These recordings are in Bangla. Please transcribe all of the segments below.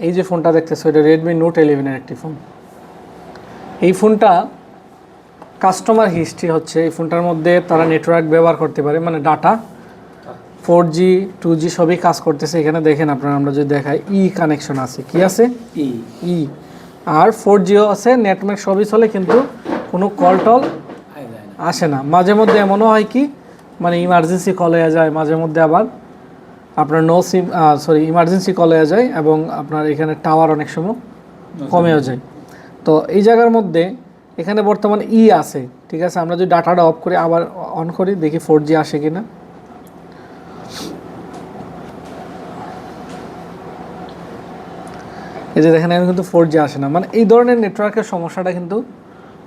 এই যে ফোনটা দেখতেছো এটা রেডমি নোট 11 এর একটি ফোন। এই ফোনটা কাস্টমার হিস্ট্রি হচ্ছে এই ফোনটার মধ্যে তারা নেটওয়ার্ক ব্যবহার করতে পারে, মানে ডাটা 4G 2G সবই কাজ করতেছে। এখানে দেখেন আপনারা, আমরা যদি দেখাই কানেকশন আছে, কি আছে ই আর 4Gও আছে, নেটওয়ার্ক সবই চলে, কিন্তু কোনো কল টল আসে না। মাঝে মধ্যে এমনও হয় কি, মানে ইমার্জেন্সি কল হয়ে যায়, মাঝে মধ্যে আবার আপনার ইমার্জেন্সি কল হয়ে যায়, এবং আপনার এখানে টাওয়ার অনেক সময় কমেও যায়। তো এই জায়গার মধ্যে এখানে বর্তমানে আছে, ঠিক আছে। আমরা যদি ডাটাটা অফ করে আবার অন করি, দেখি 4G আসে কিনা। এই যে দেখেন, এখন কিন্তু 4G আসে না, মানে এই ধরনের নেটওয়ার্কের সমস্যাটা কিন্তু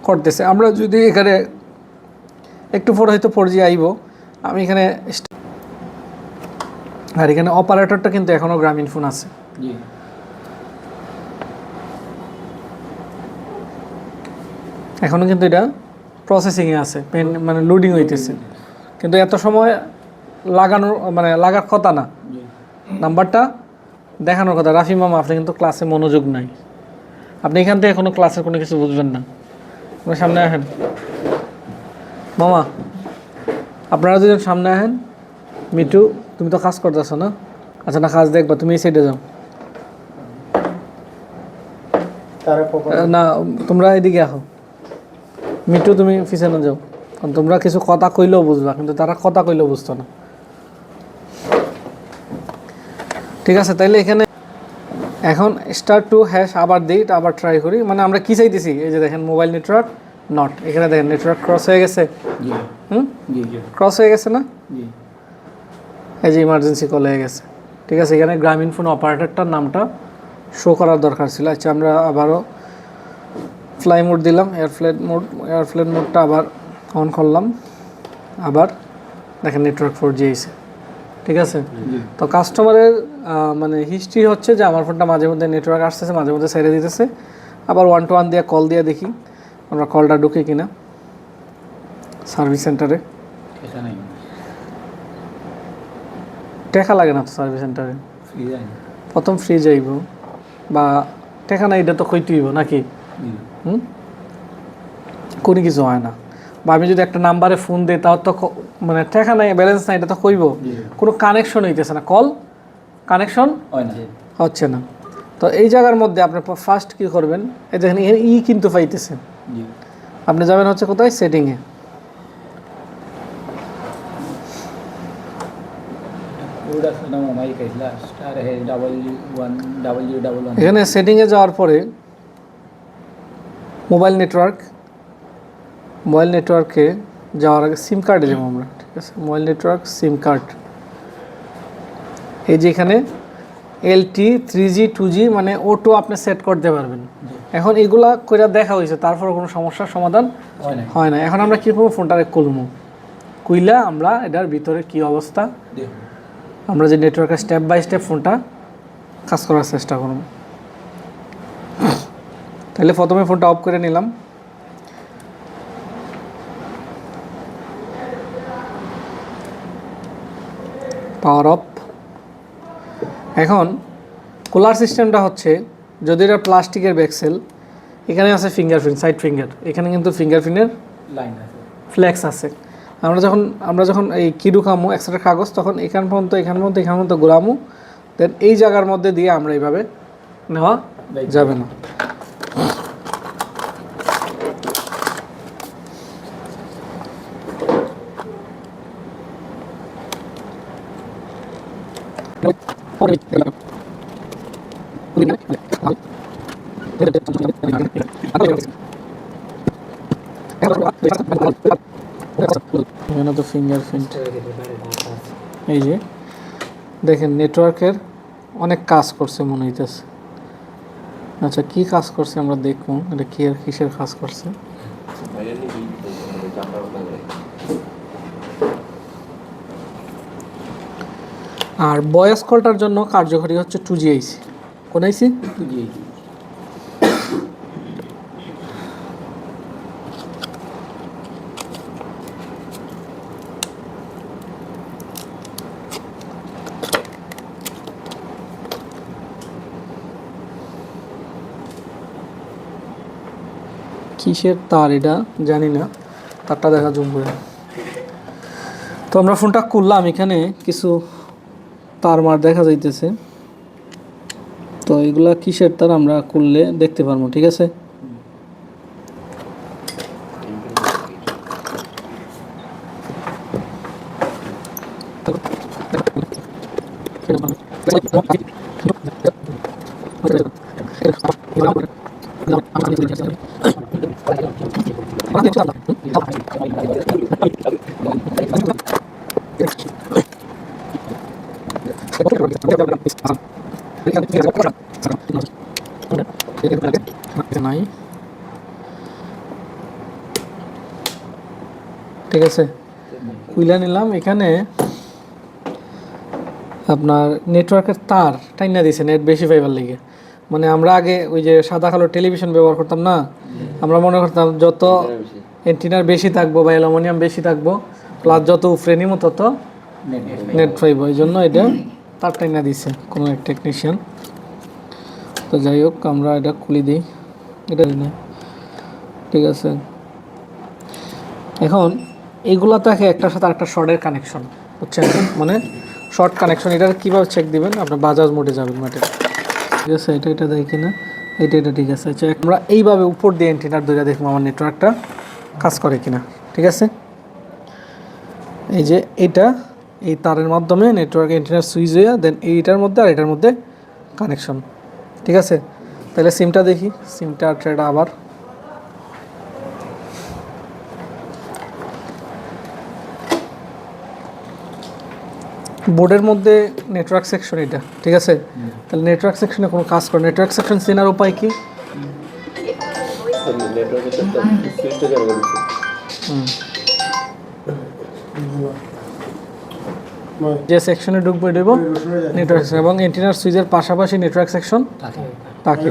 করতেছে। আমরা যদি এখানে একটু পরে হয়তো 4G আইব, আমি এখানে আর এখানে অপারেটরটা কিন্তু এখনও গ্রামীণ ফোন আছে। এখনও কিন্তু এটা প্রসেসিংয়ে আছে, মানে লোডিং হইতেছে, কিন্তু এত সময় লাগার কথা না, নাম্বারটা দেখানোর কথা। রাফি মামা, আপনি কিন্তু ক্লাসে মনোযোগ নাই, আপনি এখান থেকে এখনো ক্লাসের কোনো কিছু বুঝবেন না। আপনার সামনে আসেন মামা, আপনারা দুজন সামনে আসেন। মিটু, তুমি তো কাজ করতেছো না? আচ্ছা, না কাজ দেখবা, তুমি এই সাইডে যাও না, তোমরা এদিকে আসো। মিটু, তুমি পিছনে যাও, কারণ তোমরা কিছু কথা কইলেও বুঝবা, কিন্তু তারা কথা কইলেও বুঝতো না। ঠিক আছে, তাইলে এখানে এখন *2# আবার দিই, আবার ট্রাই করি। মানে আমরা কি চাইতেছি, এই যে দেখেন মোবাইল নেটওয়ার্ক নট, এখানে দেখেন নেটওয়ার্ক ক্রস হয়ে গেছে। ক্রস হয়ে গেছে না? এই যে ইমার্জেন্সি কল হয়ে গেছে। ঠিক আছে, এখানে গ্রামীণ ফোন অপারেটরটার নামটা শো করার দরকার ছিল। আচ্ছা, আমরা আবারও ফ্লাই মোড দিলাম, এয়ারপ্লেন মোডটা আবার অন করলাম, আবার দেখেন নেটওয়ার্ক 4G এসে। ঠিক আছে, তো কাস্টমারের মানে হিস্ট্রি হচ্ছে যে আমার ফোনটা মাঝে মধ্যে নেটওয়ার্ক আসতেছে, মাঝে মধ্যে ছেড়ে দিতেছে, আবার 1-to-1 দিয়ে কল দিয়ে দেখি আমরা কলটা ঢুকে কিনা সার্ভিস সেন্টারে। টাকা লাগে না তো সার্ভিস সেন্টারে, প্রথম ফ্রি যাইব, বা টাকা না, এটা তো কইতেইব নাকি? কোনো কিছু হয় না। বা আমি যদি একটা নাম্বারে ফোন দিই, তাও তো মানে টাকা নাই, ব্যালেন্স নাই, এটা তো কইব। কোনো কানেকশন হইতেছে না, কল কানেকশন হচ্ছে না। তো এই জায়গার মধ্যে আপনি ফার্স্ট কী করবেন, এই দেখেন এখানে কিন্তু পাইতেছেন, আপনি যাবেন হচ্ছে কোথায়, সেটিংয়ে। এখানে সেটিংয়ে যাওয়ার পরে মোবাইল নেটওয়ার্কে যাওয়ার আগে সিম কার্ডে যাবো আমরা। ঠিক আছে, মোবাইল নেটওয়ার্ক সিম কার্ড, এই যে এখানে LTE 3G 2G মানে O2 আপনি সেট করতে পারবেন। এখন এগুলা কইরা দেখা হয়েছে, তারপর কোনো সমস্যার সমাধান হয় না। এখন আমরা কী করবো, ফোনটারে খুলবো, খুইলা আমরা এটার ভিতরে কি অবস্থা, আমরা যে নেটওয়ার্কের স্টেপ বাই স্টেপ ফোনটা কাজ করার চেষ্টা করব। তাহলে প্রথমে ফোনটা অফ করে নিলাম, পাওয়ার অফ। এখন কুলার সিস্টেমটা হচ্ছে, যদি এটা প্লাস্টিকের ব্যাকসেল, এখানে আছে ফিঙ্গারপ্রিন্ট, সাইড ফিঙ্গার, এখানে কিন্তু ফিঙ্গারপ্রিন্টের লাইন আছে, ফ্লেক্স আছে। আমরা যখন এই কি ঢুকামো এক্সট্রা কাগজ, তখন এখান পর্যন্ত ঘোরামো, দেন এই জায়গার মধ্যে দিয়ে আমরা এইভাবে নেওয়া যাবে না। এখানে তো ফিঙ্গারপ্রিন্ট, এই যে দেখেন নেটওয়ার্কের অনেক কাজ করছে মনে হইতেছে। আচ্ছা, কি কাজ করছে আমরা দেখবো, এটা কি আর কিসের কাজ করছে। আর ভয়েস কলটার জন্য কার্যকরী হচ্ছে 2G আইসি। কোন আইসি? 2G আইসি। কিসের তার এটা জানি না, তারটা দেখা জুম করে। তো আমরা ফোনটা খুললাম, এখানে কিছু তার মার দেখা যাইতেছে। তো এগুলা কিসের তার আমরা খুললে দেখতে পারবো, ঠিক আছে। নাই, ঠিক আছে, কুইলা নিলাম। এখানে আপনার নেটওয়ার্কের তার টাইনা দিছে নেট বেশি পাইবার লেগে। মানে আমরা আগে ওই যে সাদা কালো টেলিভিশন ব্যবহার করতাম না, আমরা মনে করতাম যত এন্টিনার বেশি থাকবো বা অ্যালুমিনিয়াম বেশি থাকবো, প্লাস যত উফরে নিমো তত নেট পাইব। এই জন্য এটা তার টাইনা দিছে কোনো এক টেকনিশিয়ান। তো যাই হোক, আমরা এটা খুলে দিই, এটা না, ঠিক আছে। এখন এইগুলা থাকে একটার সাথে আরেকটা শর্টের কানেকশন, বুঝছেন, মানে শর্ট কানেকশন। এটা কীভাবে চেক দিবেন, আপনার বাজাজ মোডে যাবেন মাঠে, ঠিক আছে। এটা দেয় কিনা, এটা ঠিক আছে। আচ্ছা, আমরা এইভাবে উপর দিয়ে এন্টিনার ধরে দেখবো আমার নেটওয়ার্কটা কাজ করে কিনা, ঠিক আছে। এই যে এটা, এই তারের মাধ্যমে নেটওয়ার্ক এন্টিনার সুইচ হয়ে দেন এইটার মধ্যে আর এটার মধ্যে কানেকশন, ঠিক আছে। তাহলে সিমটা দেখি, সিমটা এটা আবার বোর্ডের মধ্যে নেটওয়ার্ক সেকশন এটা, ঠিক আছে। তাহলে নেটওয়ার্ক সেকশনে কোনো কাজ করে, নেটওয়ার্ক সেকশন চেনার উপায় কি? যে সেকশনে ঢুকবে দেব নেটওয়ার্ক এবং এন্টিনার সুইচের পাশাপাশি নেটওয়ার্ক সেকশন থাকে,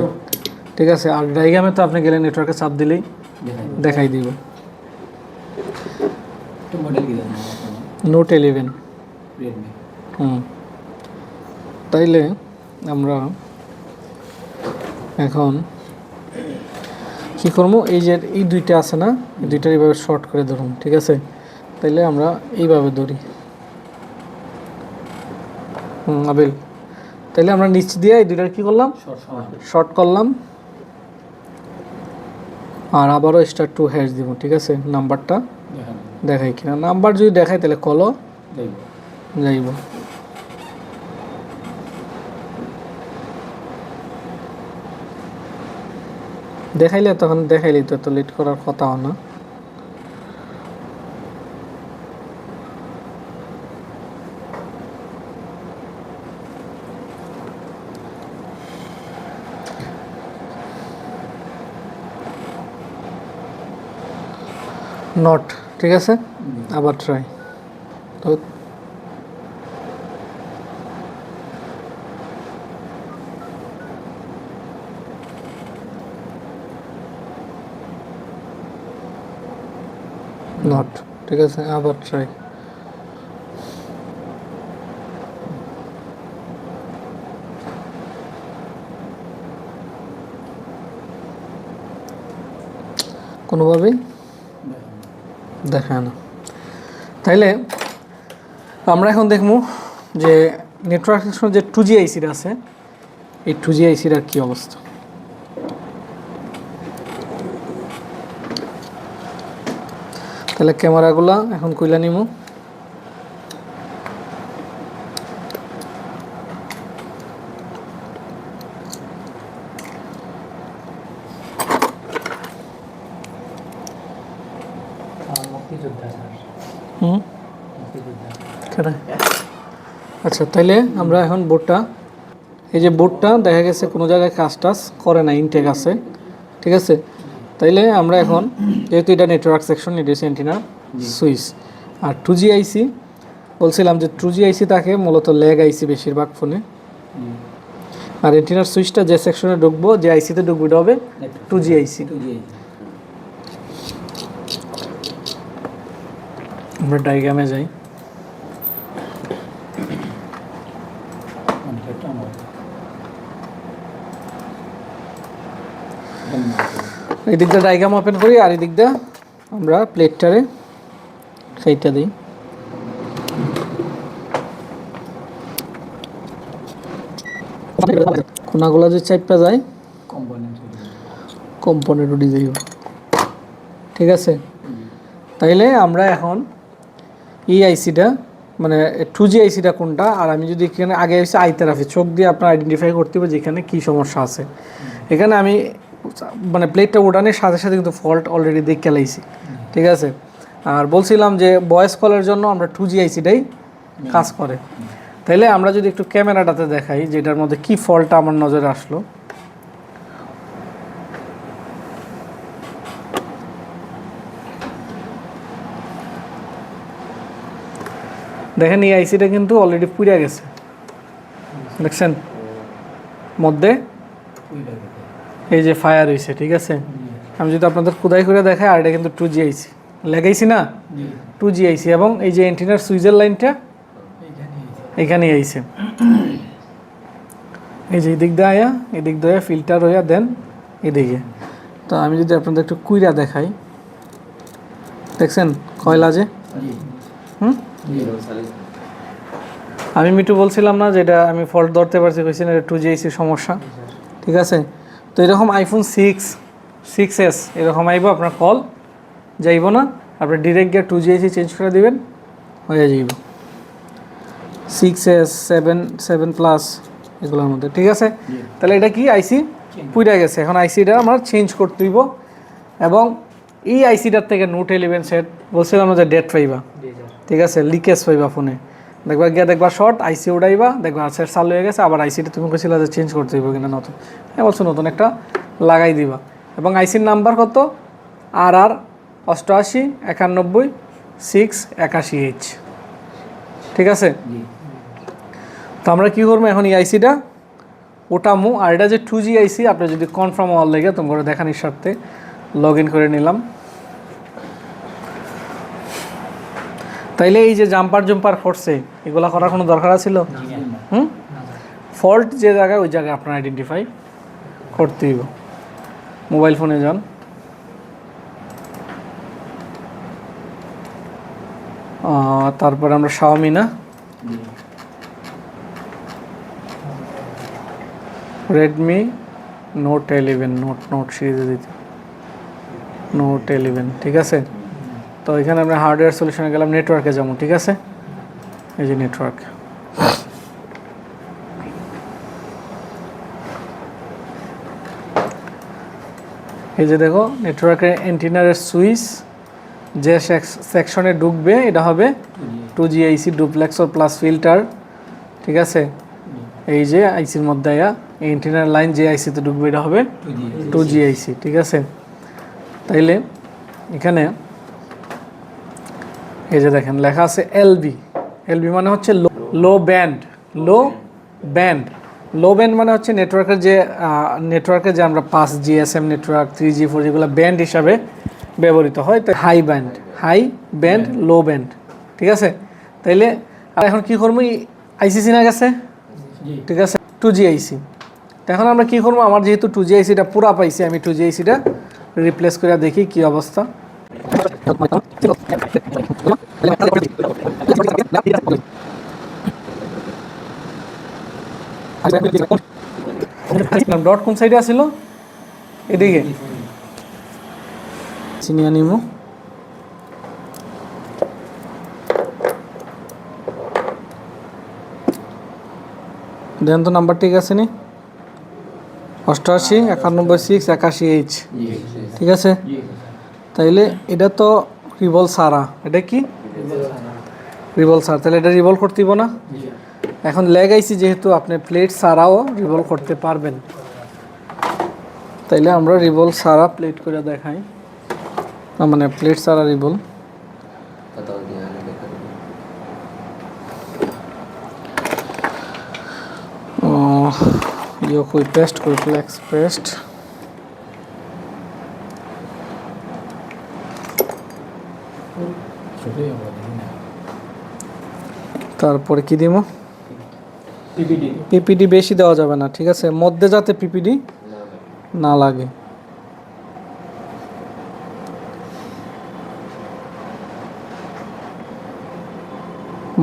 ঠিক আছে। আর ডায়াগ্রামে তো আপনি গেলে নেটওয়ার্কে চাপ দিলেই দেখাই দিব। নোট 11 তাইলে আমরা এখন কি করবো, এই যে এই দুইটা আছে না, এই দুইটা এইভাবে শর্ট করে ধরুন, ঠিক আছে। তাইলে আমরা এইভাবে ধরি, আবেল। তাইলে আমরা নিচ দিয়ে এই দুইটার কি করলাম, শর্ট করলাম, আর আবারও স্টার টু হ্যাশ দিব, ঠিক আছে। নাম্বারটা দেখাই কিনা, নাম্বার যদি দেখায় তাহলে কলও যাইব। দেখাইলে তখন দেখাইলে তো এত লেট করার কথাও না। নট, ঠিক আছে, আবার ট্রাই। তো নট, ঠিক আছে, আবার ট্রাই। কোনোভাবেই দেখায় না। তাইলে আমরা এখন দেখবো যে নেটওয়ার্ক যে 2G আইসির আছে, এই 2G আইসির আর কি অবস্থা। তাহলে ক্যামেরাগুলা এখন কইলা নিমু। আচ্ছা, তাইলে আমরা এখন বোর্ডটা, এই যে বোর্ডটা দেখা গেছে কোনো জায়গায় কাজ টাজ করে না, ইনটেক আছে, ঠিক আছে। তাইলে আমরা এখন যেহেতু এটা নেটওয়ার্ক সেকশন, এটা অ্যান্টেনা সুইচ, আর 2G আইসি বলছিলাম যে 2G আইসি থাকে মূলত ল্যাগ আইসি বেশিরভাগ ফোনে, আর অ্যান্টেনার সুইচটা যে সেকশনে ঢুকবো, যে আইসিতে ঢুকবো, এটা হবে 2G আইসি। আমরা ডায়াগ্রামে যাই। এই দিকটা ডায়াগ্রাম ওপেন করি আর এই দিকটা আমরা প্লেটটারে সেইটা দিই। কোনাগুলো যে চাইপা যায় কম্পোনেন্ট উঠে যাইব, ঠিক আছে। তাইলে আমরা এখন এই আইসিটা মানে 2G আইসিটা কোনটা, আর আমি যদি এখানে আগে এসে আইতে রাখি চোখ দিয়ে আপনার আইডেন্টিফাই করতে হবে যেখানে কী সমস্যা আছে। এখানে আমি মানে প্লেটটা ওঠানোর সাথে সাথে কিন্তু ফল্ট অলরেডি দেখে লাইছি, ঠিক আছে। আর বলছিলাম যে ভয়েস কলের জন্য আমরা 2G আইসিটাই কাজ করে। তাইলে আমরা যদি একটু ক্যামেরাটাতে দেখাই যেটার মধ্যে কি ফল্টটা আমার নজরে আসলো। দেখেন এই আইসিটা কিন্তু অলরেডি পুড়ে গেছে, দেখছেন মধ্যে এই যে ফায়ার হয়েছে, ঠিক আছে। আমি যদি আপনাদের খোদাই করে দেখাই, আর এটা কিন্তু 2G আইসি লাগাইছি না, 2G আইসি, এবং এই যে এন্টিনার সুইচের লাইনটা এখানেই আইছে। এই যে এদিক দিয়ে আয়া এদিক দিয়ে ফিল্টার হইয়া দেন এদিকে। তো আমি যদি আপনাদের একটু কুইরা দেখাই, দেখছেন কয়লা যে আমি মিটু বলছিলাম না যেটা আমি ফল্ট ধরতে পারছি, কইছি না 2G আইসির সমস্যা, ঠিক আছে। তো এরকম আইফোন 6s এরকম আইব, আপনার কল যাইব না, আপনি ডিরেক্ট গিয়ে 2G আইসি চেঞ্জ করে দিবেন, হয়ে যাইব 6s 7 প্লাস এগুলোর মধ্যে, ঠিক আছে। তাহলে এটা কি আইসি পুইরা গেছে, এখন আইসিটা আমার চেঞ্জ করতে হইব। এবং এই আইসিটার থেকে নোট 11 সেট বলছিলাম যে ডেট পাইবা, ঠিক আছে, লিকেজ পাইবা ফোনে, দেখবা গিয়া দেখবা শর্ট আইসি উড়াইবা, দেখবা সেট চালু হয়ে গেছে, আবার আইসিটা তুমি কইছিলা যে চেঞ্জ করতে হইব কিনা নতুন, হ্যাঁ বলছো নতুন একটা লাগাই দিবা। এবং আইসির নাম্বার কত RR 88 91 681H, ঠিক আছে। তো আমরা কী করবো এখন এই আইসিটা ওটামু, আর এটা যে 2G আইসি আপনি যদি কনফার্ম হওয়ার লেগে তোমরা দেখানোর স্বার্থে লগ ইন করে নিলাম। তাইলে এই যে জাম্পার করছে এগুলা করার কোনো দরকার ছিল? ফল্ট যে জায়গায় ওই জায়গায় আপনার আইডেন্টিফাই করতে হইব। মোবাইল ফোনে যান, তারপরে আমরা Xiaomi না Redmi Note 11 নোট সিরিজে দিতে Note 11, ঠিক আছে। তো এখানে আমরা হার্ডওয়্যার সলিউশনে গেলাম, নেটওয়ার্কে যাবো, ঠিক আছে। এই যে নেটওয়ার্ক, এই যে দেখো নেটওয়ার্কের এন্টিনারের সুইচ যে সেকশনে ঢুকবে এটা হবে 2G আইসি ডুপ্লেক্সর প্লাস ফিল্টার, ঠিক আছে। এই যে আইসির মধ্যে আয়া এই এন্টিনার লাইন যে আইসিতে ঢুকবে এটা হবে 2G আইসি, ঠিক আছে। তাইলে এখানে এই যে দেখেন লেখা আছে LB মানে হচ্ছে লো ব্যান্ড মানে হচ্ছে নেটওয়ার্কের যে আমরা 5G GSM network 3G 4G যেগুলো ব্যান্ড হিসাবে ব্যবহৃত হয়। তো হাই ব্যান্ড লো ব্যান্ড, ঠিক আছে। তাইলে এখন কি করবো, আইসি চিনা গেছে, ঠিক আছে, 2G আইসি। এখন আমরা কি করবো, আমার যেহেতু 2G আইসিটা পুরা পাইছি, আমি 2G আইসিটা রিপ্লেস করে দেখি কি অবস্থা। ডট কোন সাইডে আসিল, এদিকে চিনিয়া নিমু, দেন তো নাম্বার ঠিক আছে নি 88 91 681H, ঠিক আছে। তাইলে এটা তো রিভল সারা, এটা কি রিভল সার, তাহলে এটা রিভল করতে দিব না। এখন লেগ আইসি যেহেতু আপনি প্লেট সারাও রিভল করতে পারবেন, তাইলে আমরা রিভল সারা প্লেট করে দেখাই, মানে প্লেট সারা রিভল। यो कोई पेस्ट कोई फ्लेक्स पेस्ट, তারপরে কি দিব, পিপিডি বেশি দেওয়া যাবে না, ঠিক আছে, মধ্যে যাতে পিপিডি না লাগে।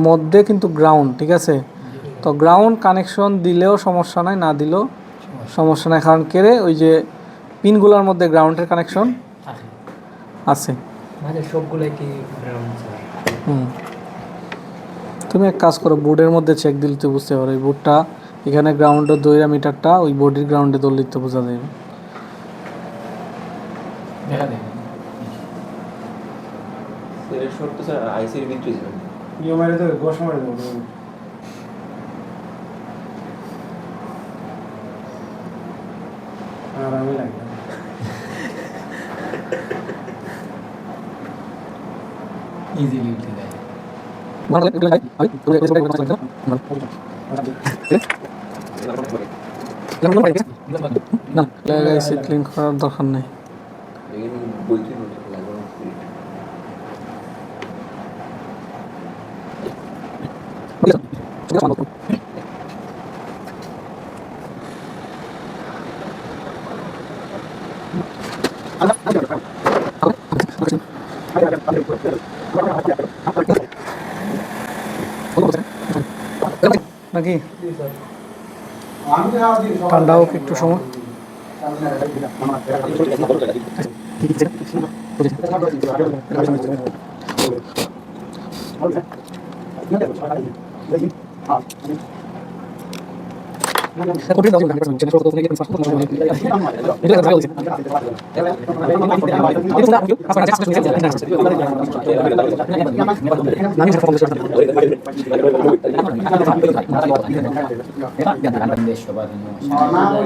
মধ্যে কিন্তু গ্রাউন্ড, ঠিক আছে? তো গ্রাউন্ড কানেকশন দিলেও সমস্যা নাই, না দিলেও সমস্যা নাই, কারণ কেড়ে ওই যে পিনগুলোর মধ্যে গ্রাউন্ডের কানেকশন আছে। তুমি এক কাজ করো, বোর্ডের মধ্যে চেক দিলে তো বুঝতে পারো এই বোর্ডটা এখানে গ্রাউন্ডের দইরা মিটারটা ওই বোর্ডের গ্রাউন্ডে ধরলে তো বোঝা যাবে। ইজিলি উঠে যায়। ক্লিন করার দরকার নেই। নাকি ঠান্ডা হোক একটু সময়।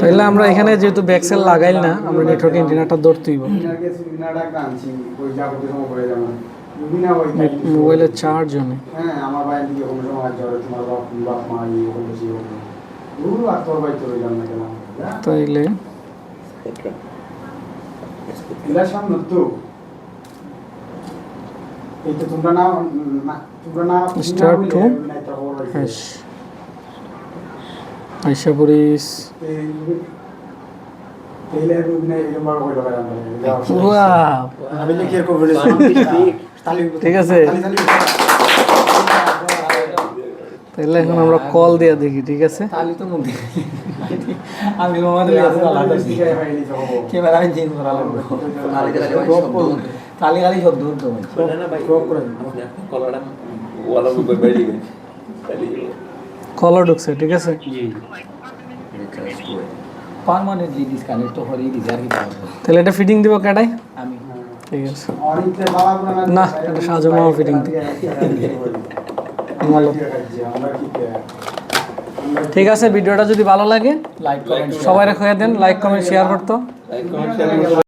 তাহলে আমরা এখানে যেহেতু ব্যাকসেল লাগাইল না, আমরা নেটওয়ার্ক ইন্টারনেটটা ধরতেইব। মোবাইলের চার্জ নেই। তাইলে স্টার টু হ্যাশ আইসা পড়িস। ঠিক আছে, তাহলে এখন আমরা কল দিয়ে দেখি। ঠিক আছে, আমি খালি খালি শব্দ হতো। কলও ঢুকছে। ঠিক আছে, পার্মানেন্টলি ডিসকানেক্ট হয়ে দিছে আর কি। তাহলে এটা ফিটিং দিব কেটাই? আমি। ঠিক আছে, না এটা সাজু মামা ফিটিং দিই। ঠিক আছে, ভিডিওটা যদি ভালো লাগে লাইক কমেন্ট সবাই রেখে দেন, লাইক কমেন্ট শেয়ার করতো।